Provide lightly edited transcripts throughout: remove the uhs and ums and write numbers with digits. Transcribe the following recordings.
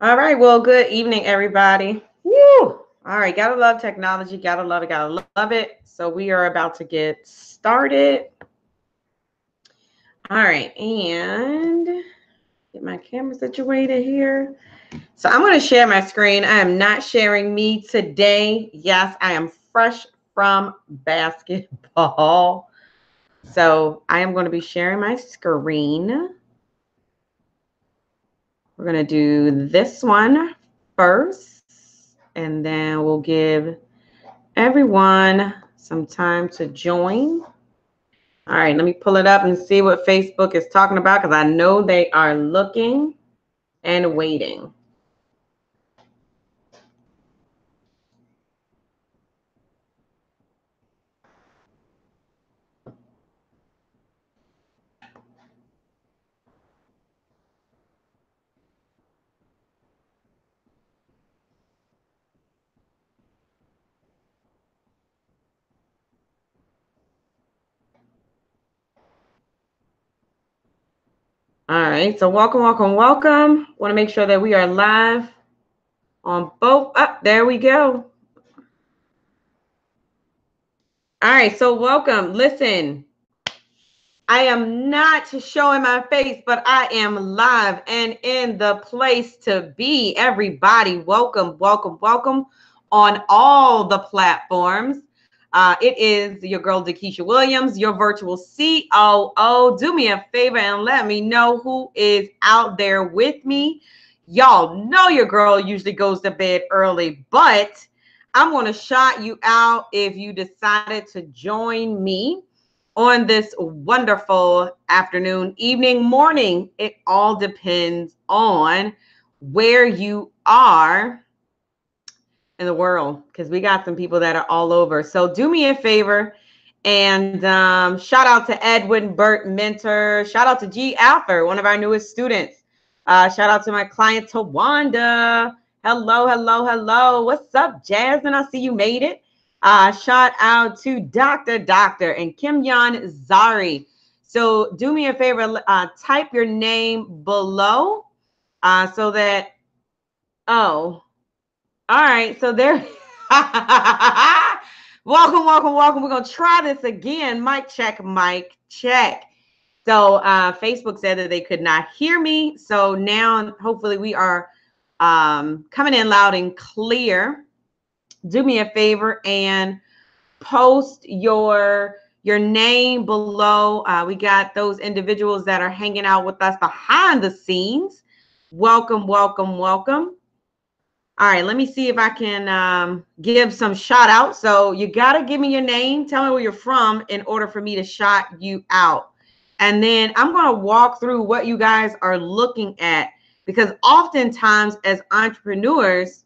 All right. Well, good evening, everybody. Woo! All right. Gotta love technology. Gotta love it. Gotta love it. So we are about to get started. All right. And get my camera situated here. So I'm going to share my screen. I am not sharing me today. Yes, I am fresh from basketball. So I am going to be sharing my screen. We're going to do this one first, and then we'll give everyone some time to join. All right, let me pull it up and see what Facebook is talking about because I know they are looking and waiting. All right, so welcome, welcome, welcome. Want to make sure that we are live on both. There we go. All right, so welcome. Listen, I am not showing my face, but I am live and in the place to be. Everybody, welcome, welcome, welcome on all the platforms. It is your girl, DeKesha Williams, your virtual COO. Do me a favor and let me know who is out there with me. Y'all know your girl usually goes to bed early, but I'm going to shout you out if you decided to join me on this wonderful afternoon, evening, morning. It all depends on where you are in the world, because we got some people that are all over. So do me a favor and shout out to Edwin Burt Mentor. Shout out to G Alpha, one of our newest students. Shout out to my client Tawanda. Hello, hello, hello. What's up, Jasmine? I see you made it. Shout out to Doctor and Kim Yan Zari. So do me a favor, type your name below so that, oh, all right, so there. Welcome, welcome, welcome. We're going to try this again. Mic check, mic check. So Facebook said that they could not hear me. So now hopefully we are coming in loud and clear. Do me a favor and post your name below. We got those individuals that are hanging out with us behind the scenes. Welcome, welcome, welcome. All right, let me see if I can give some shout out. So you got to give me your name. Tell me where you're from in order for me to shout you out. And then I'm going to walk through what you guys are looking at, because oftentimes as entrepreneurs,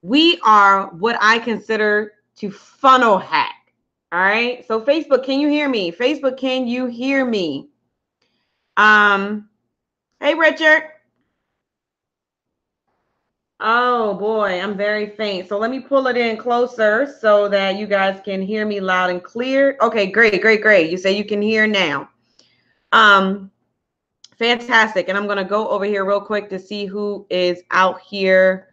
we are what I consider to funnel hack. All right. So Facebook, can you hear me? Facebook, can you hear me? Hey, Richard. Oh boy, I'm very faint. So let me pull it in closer so that you guys can hear me loud and clear. Okay, great, great, great. You say you can hear now. Fantastic. And I'm going to go over here real quick to see who is out here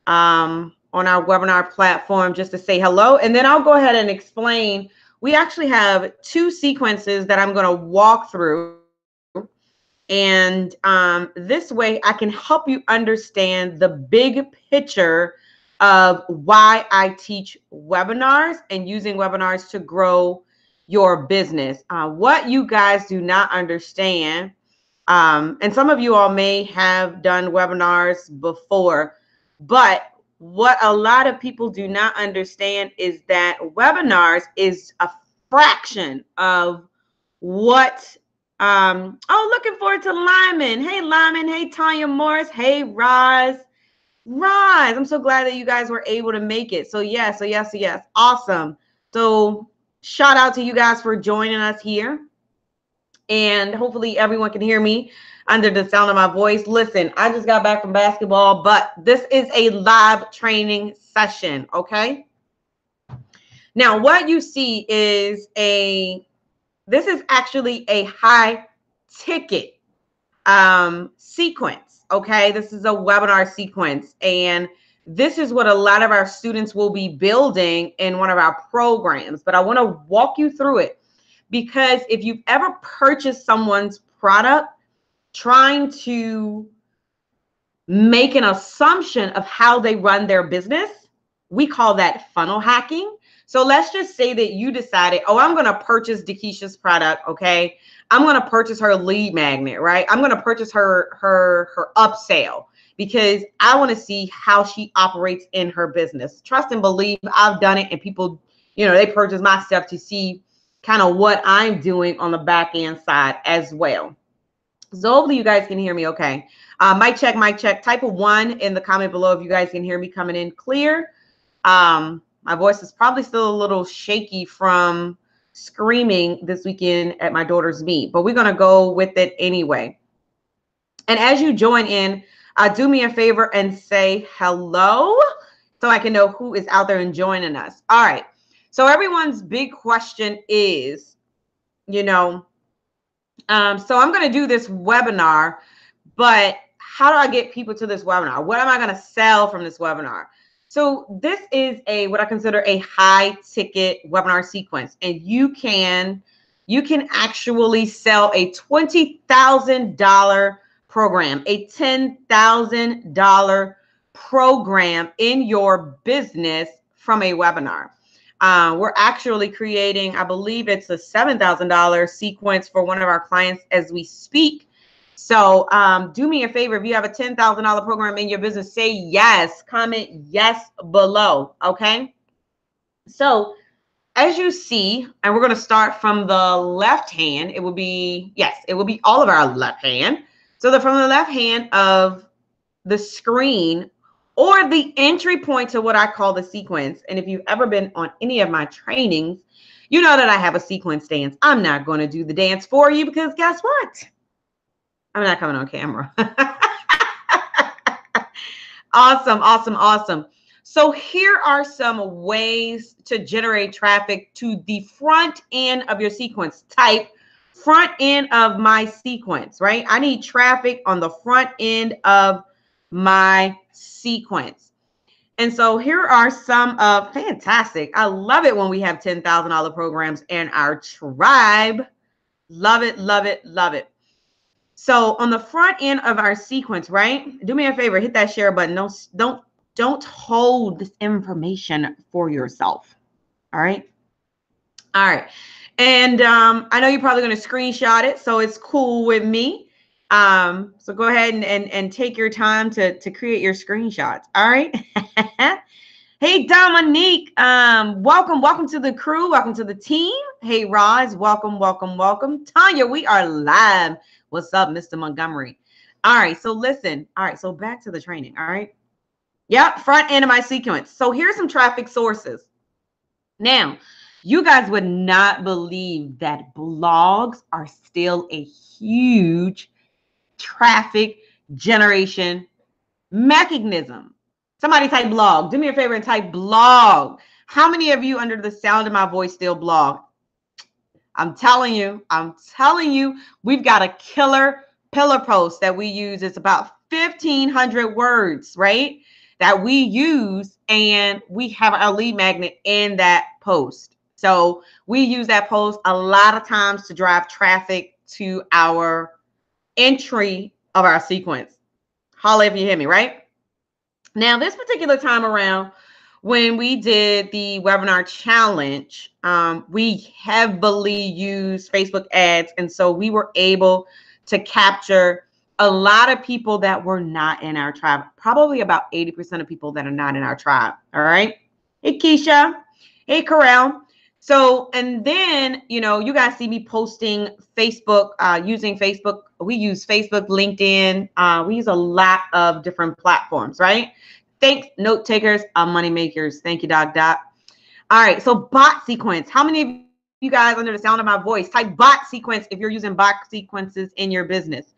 on our webinar platform, just to say hello. And then I'll go ahead and explain. We actually have two sequences that I'm going to walk through. And this way I can help you understand the big picture of why I teach webinars and using webinars to grow your business. What you guys do not understand, and some of you all may have done webinars before, but what a lot of people do not understand is that webinars is a fraction of what looking forward to Lyman. Hey Lyman. Hey Tanya Morris. Hey Roz. I'm so glad that you guys were able to make it. So yes. Awesome. So shout out to you guys for joining us here. And hopefully everyone can hear me under the sound of my voice. Listen, I just got back from basketball, but this is a live training session, okay? Now, what you see is this is actually a high ticket sequence. okay? This is a webinar sequence, and this is what a lot of our students will be building in one of our programs. But I want to walk you through it, because if you've ever purchased someone's product, trying to make an assumption of how they run their business, we call that funnel hacking. So let's just say that you decided, oh, I'm going to purchase DeKesha's product, okay? I'm going to purchase her lead magnet, right? I'm going to purchase her upsell, because I want to see how she operates in her business. Trust and believe, I've done it, and people, you know, they purchase my stuff to see kind of what I'm doing on the back end side as well. So hopefully you guys can hear me okay. Mic check, mic check. Type a 1 in the comment below if you guys can hear me coming in clear. My voice is probably still a little shaky from screaming this weekend at my daughter's meet, but we're going to go with it anyway. And as you join in, do me a favor and say hello so I can know who is out there and joining us. All right. So everyone's big question is, you know, so I'm going to do this webinar, but how do I get people to this webinar? What am I going to sell from this webinar? So this is what I consider a high ticket webinar sequence, and you can actually sell a $20,000 program, a $10,000 program in your business from a webinar. We're actually creating, I believe it's a $7,000 sequence for one of our clients as we speak. So do me a favor, if you have a $10,000 program in your business, say yes, comment yes below, okay? So as you see, and we're going to start from the left hand, it will be, yes, it will be all of our left hand. So from the left hand of the screen, or the entry point to what I call the sequence. And if you've ever been on any of my trainings, you know that I have a sequence dance. I'm not going to do the dance for you, because guess what? I'm not coming on camera. Awesome, awesome, awesome. So here are some ways to generate traffic to the front end of your sequence. Type front end of my sequence, right? I need traffic on the front end of my sequence. And so here are some of fantastic. I love it when we have $10,000 programs in our tribe. Love it, love it, love it. So on the front end of our sequence, right? Do me a favor, hit that share button. Don't hold this information for yourself. All right. All right. And I know you're probably going to screenshot it, so it's cool with me. So go ahead and take your time to create your screenshots. All right. Hey, Dominique, welcome to the crew. Welcome to the team. Hey, Roz, welcome. Tanya, we are live. What's up, Mr. Montgomery? All right. So listen. All right. So back to the training. All right. Yep. Front end of my sequence. So here's some traffic sources. Now, you guys would not believe that blogs are still a huge traffic generation mechanism. Somebody type blog. Do me a favor and type blog. How many of you under the sound of my voice still blog? I'm telling you, we've got a killer pillar post that we use. It's about 1,500 words, right? That we use, and we have our lead magnet in that post. So we use that post a lot of times to drive traffic to our entry of our sequence. Holla if you hear me, right? Now, this particular time around, when we did the webinar challenge, we heavily used Facebook ads. And so we were able to capture a lot of people that were not in our tribe, probably about 80% of people that are not in our tribe. All right. Hey, Keisha. Hey, Corral. So, and then, you know, you guys see me posting Facebook, using Facebook. We use Facebook, LinkedIn. We use a lot of different platforms, right? Thanks, note takers, money makers. Thank you, Doc. All right. So bot sequence. How many of you guys under the sound of my voice type bot sequence if you're using bot sequences in your business?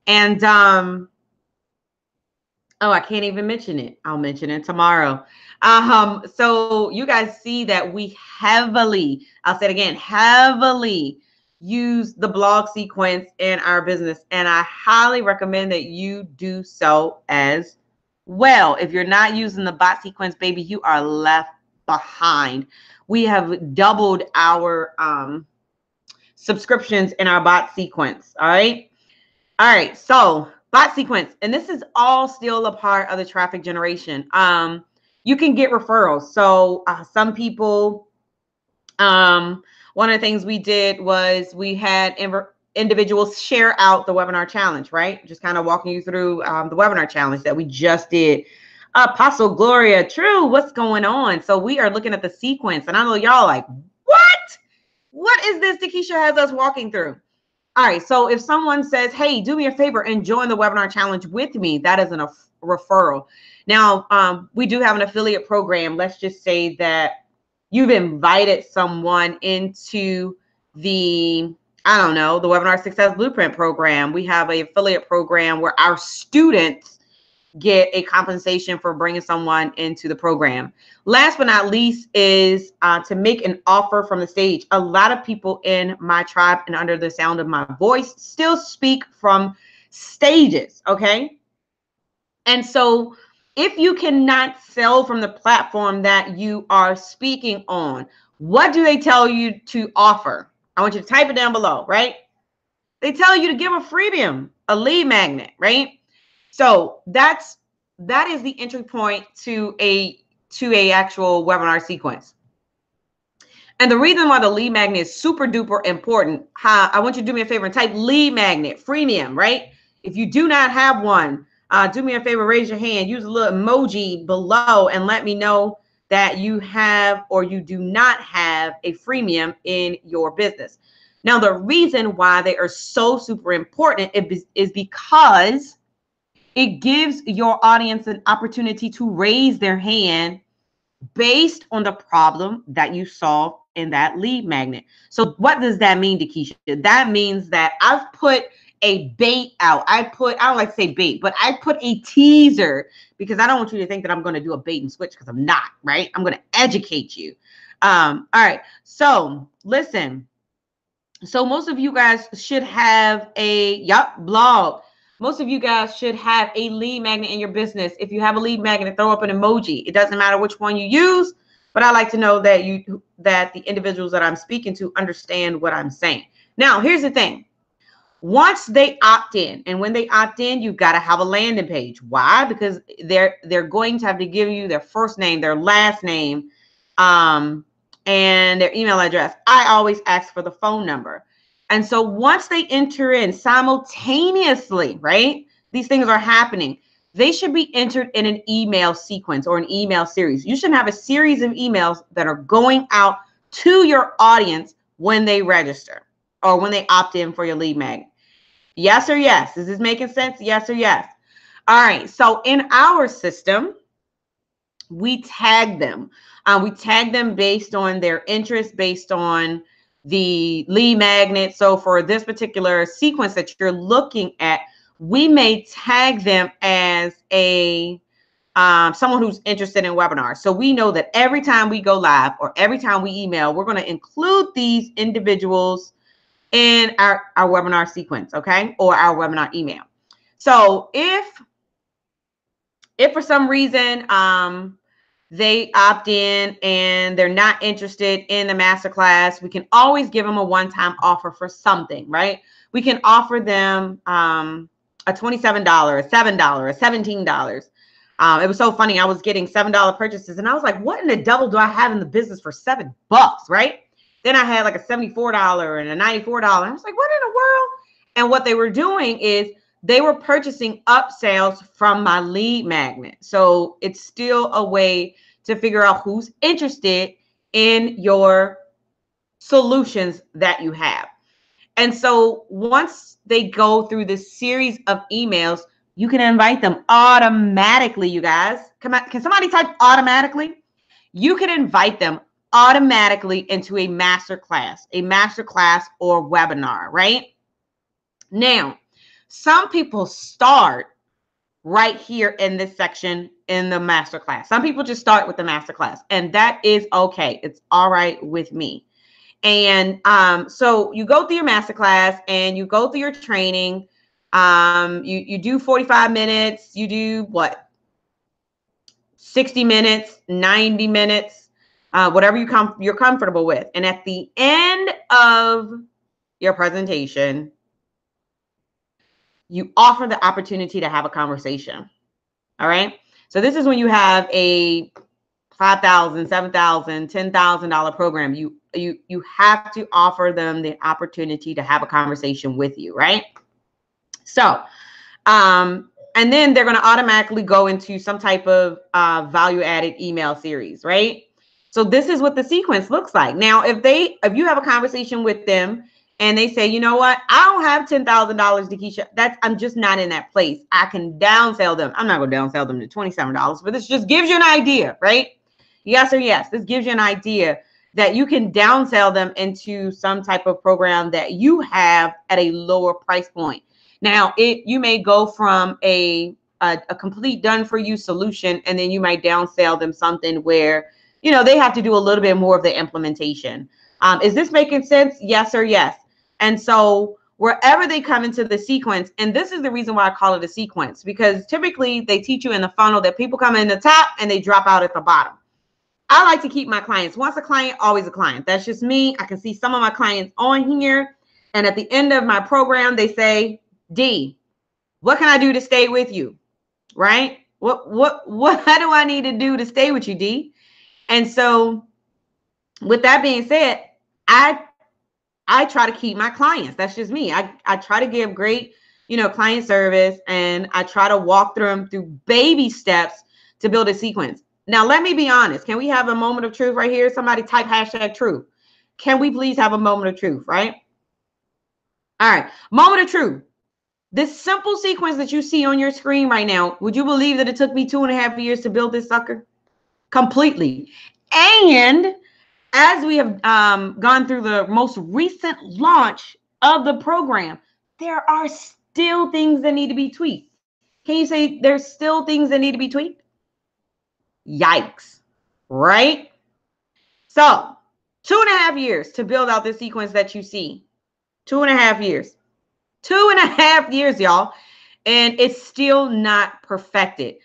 And, oh, I can't even mention it. I'll mention it tomorrow. So you guys see that we heavily, I'll say it again, heavily use the blog sequence in our business, and I highly recommend that you do so as well. If you're not using the bot sequence, baby, you are left behind. We have doubled our subscriptions in our bot sequence. All right. All right. So bot sequence, and this is all still a part of the traffic generation. You can get referrals. So some people, one of the things we did was we had individuals share out the webinar challenge, right? Just kind of walking you through the webinar challenge that we just did. Apostle Gloria, true, what's going on? So we are looking at the sequence, and I know y'all like, what is this DeKesha has us walking through? All right, so if someone says, hey, do me a favor and join the webinar challenge with me, that is a referral. Now, we do have an affiliate program. Let's just say that you've invited someone into the, I don't know, the Webinar Success Blueprint program. We have an affiliate program where our students get a compensation for bringing someone into the program. Last but not least is to make an offer from the stage. A lot of people in my tribe and under the sound of my voice still speak from stages, okay? And so if you cannot sell from the platform that you are speaking on, what do they tell you to offer? I want you to type it down below, right? They tell you to give a freemium, a lead magnet, right? So that is the entry point to a actual webinar sequence. And the reason why the lead magnet is super duper important, I want you to do me a favor and type lead magnet, freemium, right? If you do not have one, do me a favor, raise your hand, use a little emoji below and let me know that you have or you do not have a freemium in your business. Now, the reason why they are so super important is because it gives your audience an opportunity to raise their hand based on the problem that you solve in that lead magnet. So what does that mean, DeKesha? That means that I've put a bait out. I don't like to say bait, but I put a teaser because I don't want you to think that I'm going to do a bait and switch because I'm not, right? I'm going to educate you. All right. So listen. So most of you guys should have a blog. Most of you guys should have a lead magnet in your business. If you have a lead magnet, throw up an emoji. It doesn't matter which one you use, but I like to know that the individuals that I'm speaking to understand what I'm saying. Now, here's the thing. Once they opt in, and when they opt in, you've got to have a landing page. Why? Because they're going to have to give you their first name, their last name, and their email address. I always ask for the phone number. And so once they enter in simultaneously, right, these things are happening, they should be entered in an email sequence or an email series. You should have a series of emails that are going out to your audience when they register or when they opt in for your lead magnet. Yes or yes? Is this making sense? Yes or yes? All right. So in our system, we tag them. We tag them based on their interest, based on the lead magnet. So for this particular sequence that you're looking at, we may tag them as a someone who's interested in webinars. So we know that every time we go live or every time we email, we're going to include these individuals in our webinar sequence, okay, or our webinar email. So if for some reason they opt in and they're not interested in the masterclass, we can always give them a one-time offer for something, right? We can offer them a $27, a $7, a $17. It was so funny. I was getting $7 purchases and I was like, what in the devil do I have in the business for $7, right? Then I had like a $74 and a $94. I was like, what in the world? And what they were doing is they were purchasing upsells from my lead magnet. So it's still a way to figure out who's interested in your solutions that you have. And so once they go through this series of emails, you can invite them automatically, you guys. Come on, can somebody type automatically? You can invite them automatically into a masterclass or webinar, right? Now, some people start right here in this section in the masterclass. Some people just start with the masterclass, and that is okay. It's all right with me. And so you go through your masterclass and you go through your training. You do 45 minutes. You do what? 60 minutes, 90 minutes, whatever you're comfortable with. And at the end of your presentation, you offer the opportunity to have a conversation. All right. So this is when you have a $5,000, $7,000, $10,000 program. You have to offer them the opportunity to have a conversation with you, right? So, and then they're going to automatically go into some type of value-added email series, right? So this is what the sequence looks like. Now, if you have a conversation with them and they say, you know what, I don't have $10,000, DeKesha. I'm just not in that place. I can downsell them. I'm not going to downsell them to $27, but this just gives you an idea, right? Yes or yes. This gives you an idea that you can downsell them into some type of program that you have at a lower price point. Now, you may go from a complete done-for-you solution, and then you might downsell them something where, you know, they have to do a little bit more of the implementation. Is this making sense? Yes or yes? And so wherever they come into the sequence, and this is the reason why I call it a sequence, because typically they teach you in the funnel that people come in the top and they drop out at the bottom. I like to keep my clients. Once a client, always a client. That's just me. I can see some of my clients on here, and at the end of my program, they say, D, what can I do to stay with you? Right? What do I need to do to stay with you, D? And so with that being said, I try to keep my clients. That's just me. I try to give great, you know, client service, and I try to walk them through baby steps to build a sequence. Now, let me be honest. Can we have a moment of truth right here? Somebody type #truth. Can we please have a moment of truth, right? All right. Moment of truth. This simple sequence that you see on your screen right now, would you believe that it took me 2.5 years to build this sucker? Completely. And as we have gone through the most recent launch of the program, there are still things that need to be tweaked. Can you say there's still things that need to be tweaked? Yikes, right? So 2.5 years to build out this sequence that you see. 2.5 years. 2.5 years, y'all. And it's still not perfected.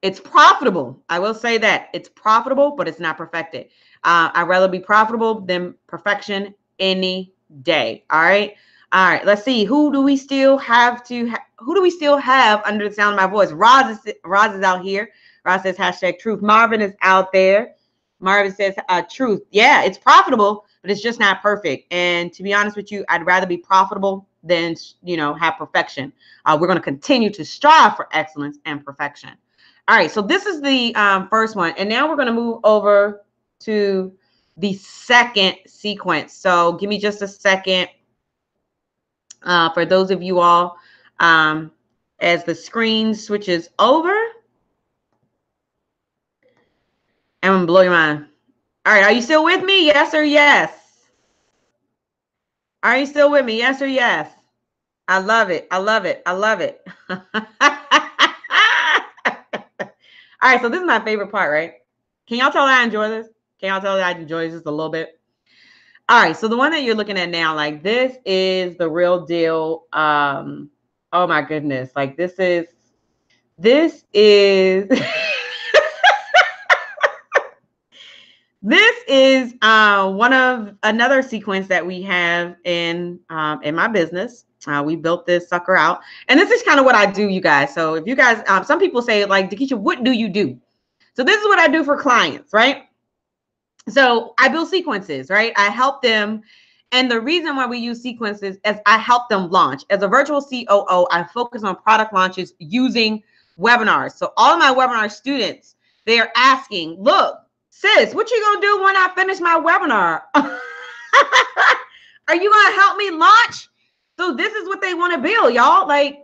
It's profitable. I will say that. It's profitable, but it's not perfected. I'd rather be profitable than perfection any day. All right. All right. Let's see. Who do we still have under the sound of my voice? Roz is out here. Roz says #truth. Marvin is out there. Marvin says truth. Yeah, it's profitable, but it's just not perfect. And to be honest with you, I'd rather be profitable than, you know, have perfection. We're going to continue to strive for excellence and perfection. All right. So this is the first one. And now we're going to move over to the second sequence. So give me just a second for those of you all as the screen switches over. I'm going to blow your mind. All right. Are you still with me? Yes or yes? Are you still with me? Yes or yes? I love it. I love it. I love it. All right. So this is my favorite part, right? Can y'all tell that I enjoy this? Can y'all tell that I enjoy this just a little bit? All right. So the one that you're looking at now, like this is the real deal. Oh my goodness. Like this is this is one of another sequence that we have in my business. We built this sucker out, and this is kind of what I do, you guys. So if you guys, some people say like, DeKesha, what do you do? So this is what I do for clients, right? So I build sequences, right? I help them. And the reason why we use sequences is I help them launch. As a virtual COO, I focus on product launches using webinars. So all of my webinar students, they are asking, look, sis, what you gonna do when I finish my webinar? Are you gonna help me launch? So this is what they want to build, y'all. Like,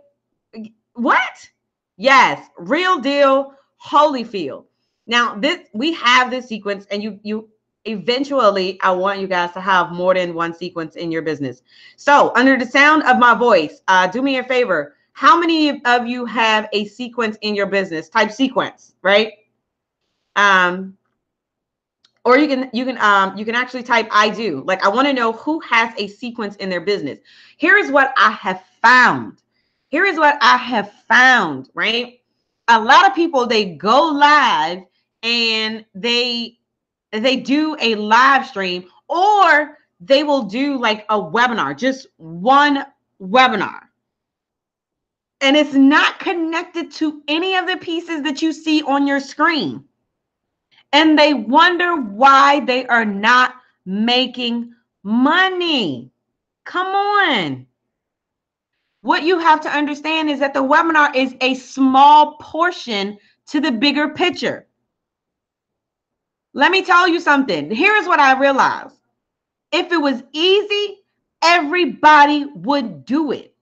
what? Yes, real deal, Holyfield. Now, we have this sequence, and you eventually, I want you guys to have more than one sequence in your business. So under the sound of my voice, do me a favor. How many of you have a sequence in your business? Type sequence, right? Or or you can actually type I do. Like, I want to know who has a sequence in their business. Here is what I have found. Here is what I have found, right? A lot of people, they go live and they do a live stream, or they will do like a webinar, just one webinar. And it's not connected to any of the pieces that you see on your screen. And they wonder why they are not making money. Come on. What you have to understand is that the webinar is a small portion to the bigger picture. Let me tell you something. Here's what I realized. If it was easy, everybody would do it.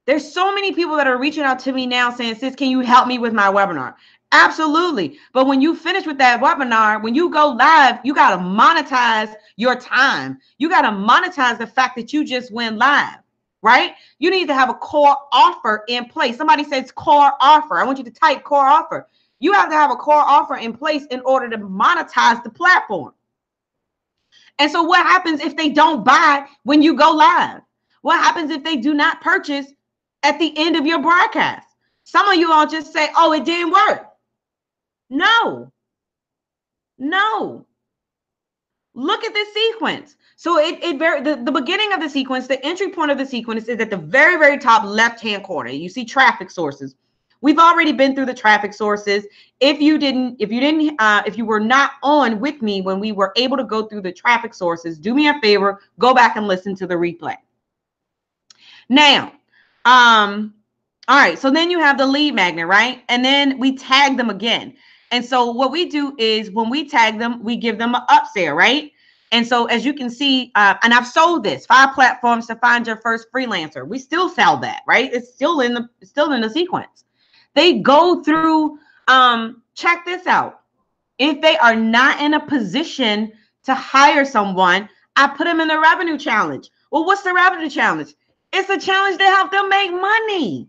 There's so many people that are reaching out to me now saying, sis, can you help me with my webinar? Absolutely. But when you finish with that webinar, when you go live, you got to monetize your time. You got to monetize the fact that you just went live, right? You need to have a core offer in place. Somebody says core offer. I want you to type core offer. You have to have a core offer in place in order to monetize the platform. And so what happens if they don't buy when you go live? What happens if they do not purchase at the end of your broadcast? Some of you all just say, oh, it didn't work. No. Look at this sequence. So the beginning of the sequence, the entry point of the sequence is at the very, very top left-hand corner. You see traffic sources. We've already been through the traffic sources. If you were not on with me when we were able to go through the traffic sources, do me a favor, go back and listen to the replay. Now, all right, so then you have the lead magnet, right? And then we tag them again. And so what we do is when we tag them, we give them an upsell, right? And so as you can see, and I've sold this 5 platforms to find your first freelancer. We still sell that, right? It's still in the sequence. They go through, check this out. If they are not in a position to hire someone, I put them in the revenue challenge. Well, what's the revenue challenge? It's a challenge to help them make money.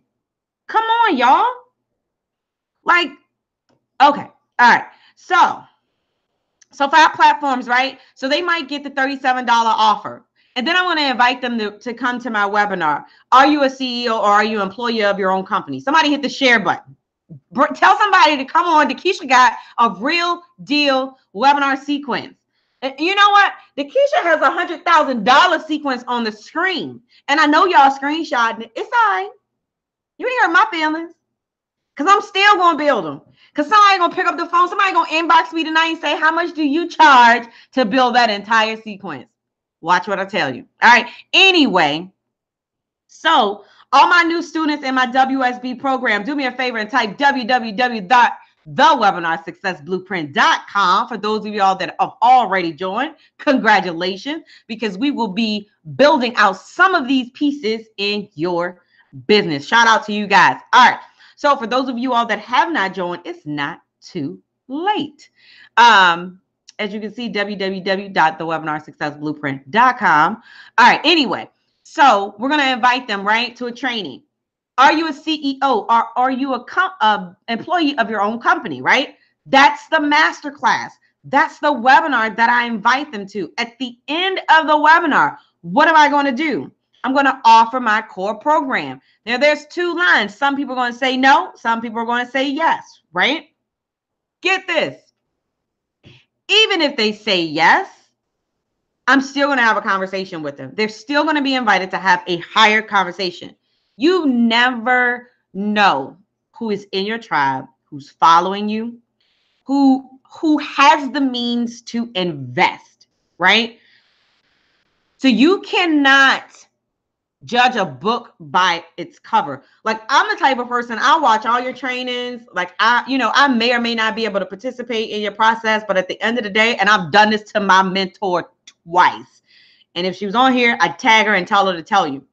Come on, y'all. Like, okay. All right. So 5 platforms, right? So they might get the $37 offer. And then I want to invite them to come to my webinar. Are you a CEO or are you an employee of your own company? Somebody hit the share button. Tell somebody to come on. DeKesha got a real deal webinar sequence. And you know what? DeKesha has a $100,000 sequence on the screen. And I know y'all screenshotting it. It's all right. You ain't hurt my feelings. Because I'm still going to build them. Because somebody going to pick up the phone. Somebody going to inbox me tonight and say, how much do you charge to build that entire sequence? Watch what I tell you. All right. Anyway, so all my new students in my WSB program, do me a favor and type www.thewebinarsuccessblueprint.com. For those of y'all that have already joined, congratulations, because we will be building out some of these pieces in your business. Shout out to you guys. All right. So for those of you all that have not joined, it's not too late. As you can see, www.thewebinarsuccessblueprint.com. All right. Anyway, so we're going to invite them, right, to a training. Are you a CEO or are you a employee of your own company, right? That's the masterclass. That's the webinar that I invite them to. At the end of the webinar, what am I going to do? I'm going to offer my core program. Now, there's 2 lines. Some people are going to say no. Some people are going to say yes, right? Get this. Even if they say yes, I'm still going to have a conversation with them. They're still going to be invited to have a higher conversation. You never know who is in your tribe, who's following you, who has the means to invest, right? So you cannot judge a book by its cover. Like, I'm the type of person, I'll watch all your trainings. Like, I may or may not be able to participate in your process, but at the end of the day, and I've done this to my mentor twice. And if she was on here, I'd tag her and tell her to tell you.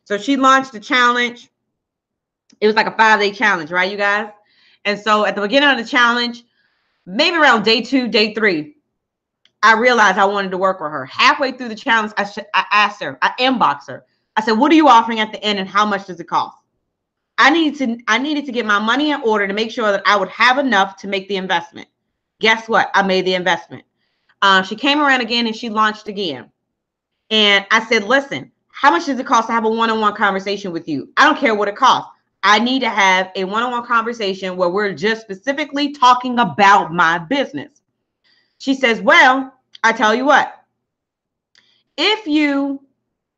So she launched a challenge. It was like a 5-day challenge, right, you guys? And so at the beginning of the challenge, maybe around day 2, day 3, I realized I wanted to work with her. Halfway through the challenge, I asked her, I inboxed her. I said, what are you offering at the end and how much does it cost? I needed to get my money in order to make sure that I would have enough to make the investment. Guess what? I made the investment. She came around again and she launched again. And I said, listen, how much does it cost to have a one-on-one conversation with you? I don't care what it costs. I need to have a one-on-one conversation where we're just specifically talking about my business. She says, well, I tell you what, if you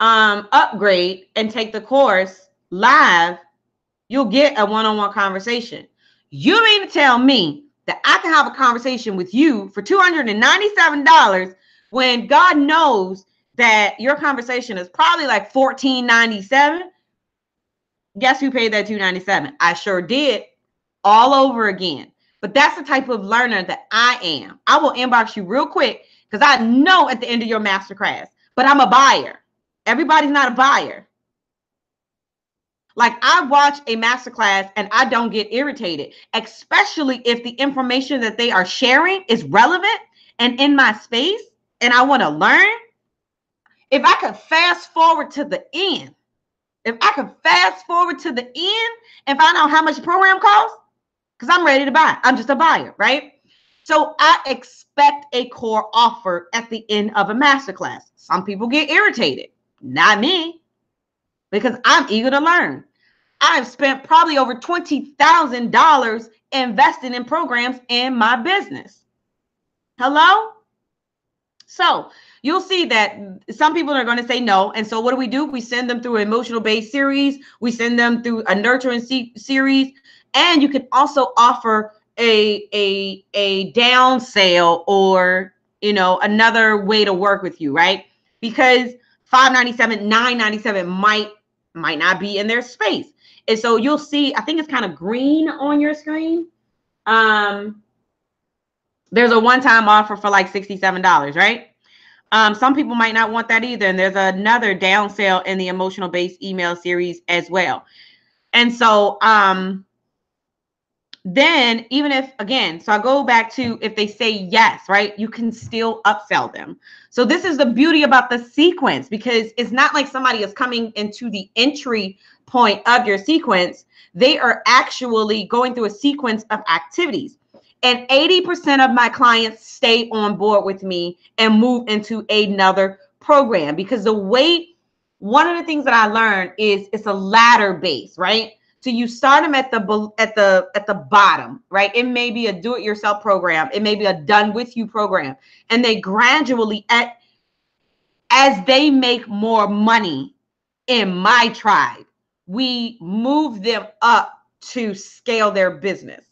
upgrade and take the course live, you'll get a one-on-one conversation. You mean to tell me that I can have a conversation with you for $297 when God knows that your conversation is probably like $14.97? Guess who paid that $297? I sure did, all over again. But that's the type of learner that I am. I will inbox you real quick because I know at the end of your masterclass, but I'm a buyer. Everybody's not a buyer. Like, I watch a masterclass and I don't get irritated, especially if the information that they are sharing is relevant and in my space and I want to learn. If I could fast forward to the end, and find out how much the program costs, because I'm ready to buy. I'm just a buyer, right? So I expect a core offer at the end of a masterclass. Some people get irritated, not me, because I'm eager to learn. I've spent probably over $20,000 investing in programs in my business. Hello? So you'll see that some people are going to say no. And so what do? We send them through an emotional-based series. We send them through a nurturing series. And you can also offer a down sale or, you know, another way to work with you, right? Because $597, $997 might not be in their space. And so you'll see, I think it's kind of green on your screen. There's a one-time offer for like $67, right? Some people might not want that either. And there's another down sale in the emotional-based email series as well. And so then even if, again, so I go back to if they say yes, right, you can still upsell them. So this is the beauty about the sequence, because it's not like somebody is coming into the entry point of your sequence. They are actually going through a sequence of activities. And 80% of my clients stay on board with me and move into another program, because one of the things that I learned is it's a ladder base, right? So you start them at the bottom, right? It may be a do-it-yourself program. It may be a done-with-you program. And they gradually, as they make more money in my tribe, we move them up to scale their business.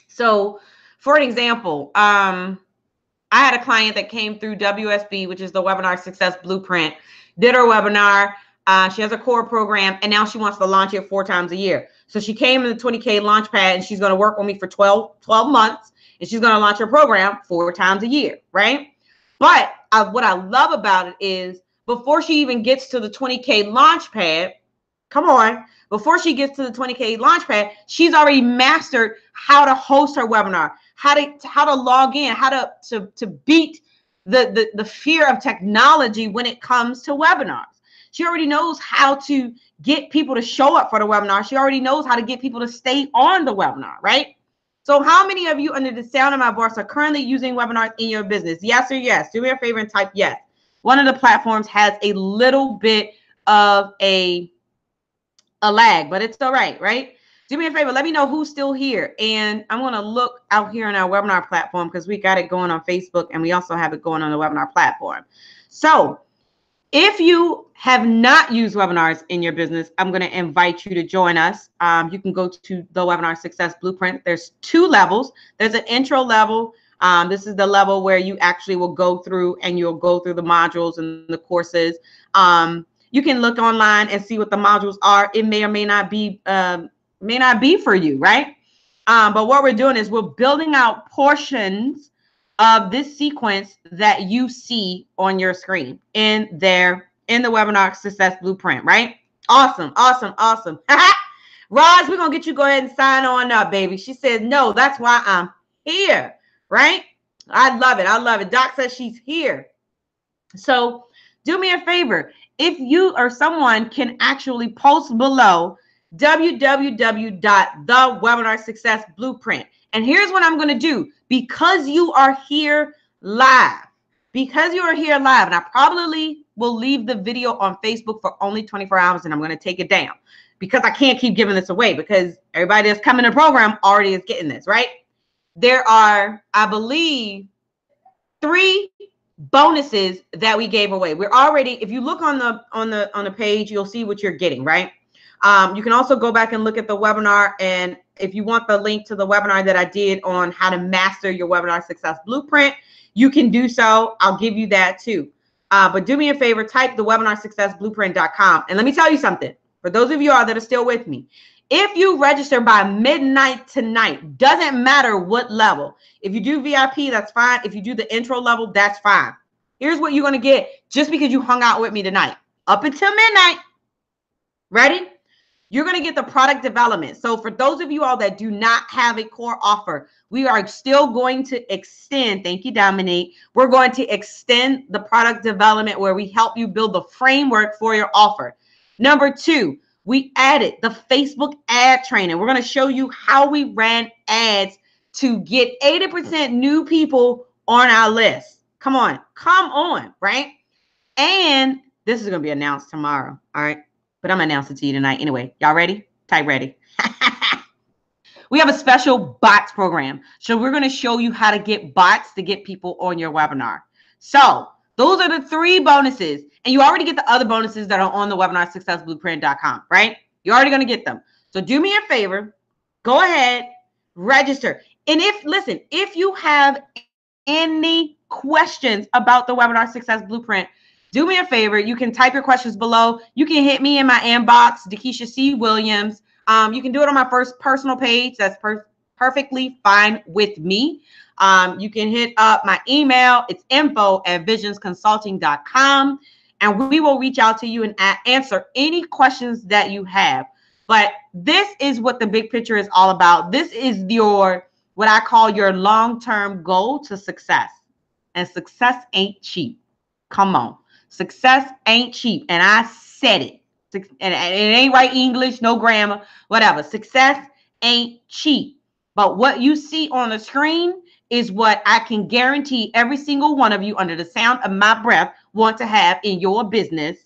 So, for an example, I had a client that came through WSB, which is the Webinar Success Blueprint, did her webinar. She has a core program, and now she wants to launch it 4 times a year. So she came in the 20K Launchpad, and she's going to work with me for 12 months, and she's going to launch her program 4 times a year, right? But what I love about it is before she even gets to the 20K Launchpad, before she gets to the 20K Launchpad, she's already mastered how to host her webinar, how to log in, how to beat the fear of technology when it comes to webinars. She already knows how to get people to show up for the webinar. She already knows how to get people to stay on the webinar, right? So how many of you under the sound of my voice are currently using webinars in your business? Yes or yes? Do me a favor and type yes. One of the platforms has a little bit of a lag, but it's all right, right? Do me a favor, let me know who's still here. And I'm going to look out here on our webinar platform, because we got it going on Facebook and we also have it going on the webinar platform. So if you have not used webinars in your business, I'm going to invite you to join us. You can go to the Webinar Success Blueprint. There's 2 levels. There's an intro level. This is the level where you actually will go through and you'll go through the modules and the courses. You can look online and see what the modules are. It may or may not be for you, right? But what we're doing is we're building out portions of this sequence that you see on your screen in the Webinar Success Blueprint, right? Awesome, awesome, awesome. Roz, we're going to get you go ahead and sign on up, baby. She said, no, that's why I'm here, right? I love it. I love it. Doc says she's here. So do me a favor. If you or someone can actually post below www.thewebinarsuccessblueprint. And here's what I'm going to do. Because you are here live. Because you are here live, and I probably will leave the video on Facebook for only 24 hours, and I'm going to take it down because I can't keep giving this away because everybody that's coming to the program already is getting this, right? There are, I believe, 3 bonuses that we gave away. We're already, if you look on the page, you'll see what you're getting, right? You can also go back and look at the webinar, and if you want the link to the webinar that I did on how to master your webinar success blueprint, you can do so. I'll give you that too. But do me a favor, type the webinarsuccessblueprint.com. And let me tell you something. For those of you all that are still with me, if you register by midnight tonight, doesn't matter what level. If you do VIP, that's fine. If you do the intro level, that's fine. Here's what you're going to get just because you hung out with me tonight. Up until midnight. Ready? You're going to get the product development. So for those of you all that do not have a core offer, we are still going to extend. Thank you, Dominique. We're going to extend the product development where we help you build the framework for your offer. Number 2, we added the Facebook ad training. We're going to show you how we ran ads to get 80% new people on our list. Come on, right? And this is going to be announced tomorrow, all right? But I'm going to announce it to you tonight anyway. Y'all ready? Type ready. We have a special bots program. So we're going to show you how to get bots to get people on your webinar. So those are the 3 bonuses. And you already get the other bonuses that are on the webinarsuccessblueprint.com, right? You're already going to get them. So do me a favor. Go ahead, register. And if you have any questions about the Webinar Success Blueprint, do me a favor. You can type your questions below. You can hit me in my inbox, DeKesha C. Williams. You can do it on my first personal page. That's perfectly fine with me. You can hit up my email. It's info@visionsconsulting.com. And we will reach out to you and answer any questions that you have. But this is what the big picture is all about. This is what I call your long-term goal to success. And success ain't cheap. Come on. Success ain't cheap. And I said it. And it ain't right English, no grammar, whatever. Success ain't cheap. But what you see on the screen is what I can guarantee every single one of you under the sound of my breath want to have in your business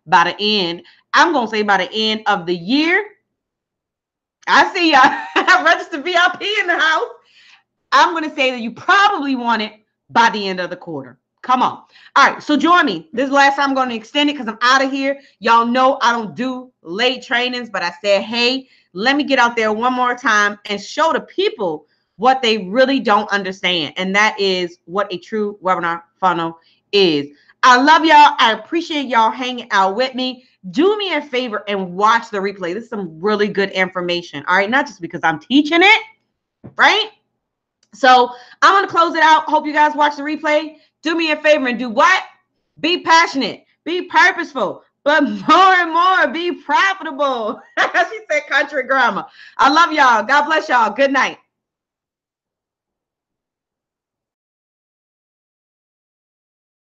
by the end. I'm going to say by the end of the year. I see y'all registered VIP in the house. I'm going to say that you probably want it by the end of the quarter. Come on. All right. So join me. This is the last time I'm going to extend it because I'm out of here. Y'all know I don't do late trainings, but I said, hey, let me get out there one more time and show the people what they really don't understand. And that is what a true webinar funnel is. I love y'all. I appreciate y'all hanging out with me. Do me a favor and watch the replay. This is some really good information. All right. Not just because I'm teaching it, right? So I'm going to close it out. Hope you guys watch the replay. Do me a favor and do what? Be passionate, be purposeful, but more and more, be profitable. She said country grammar. I love y'all. God bless y'all. Good night.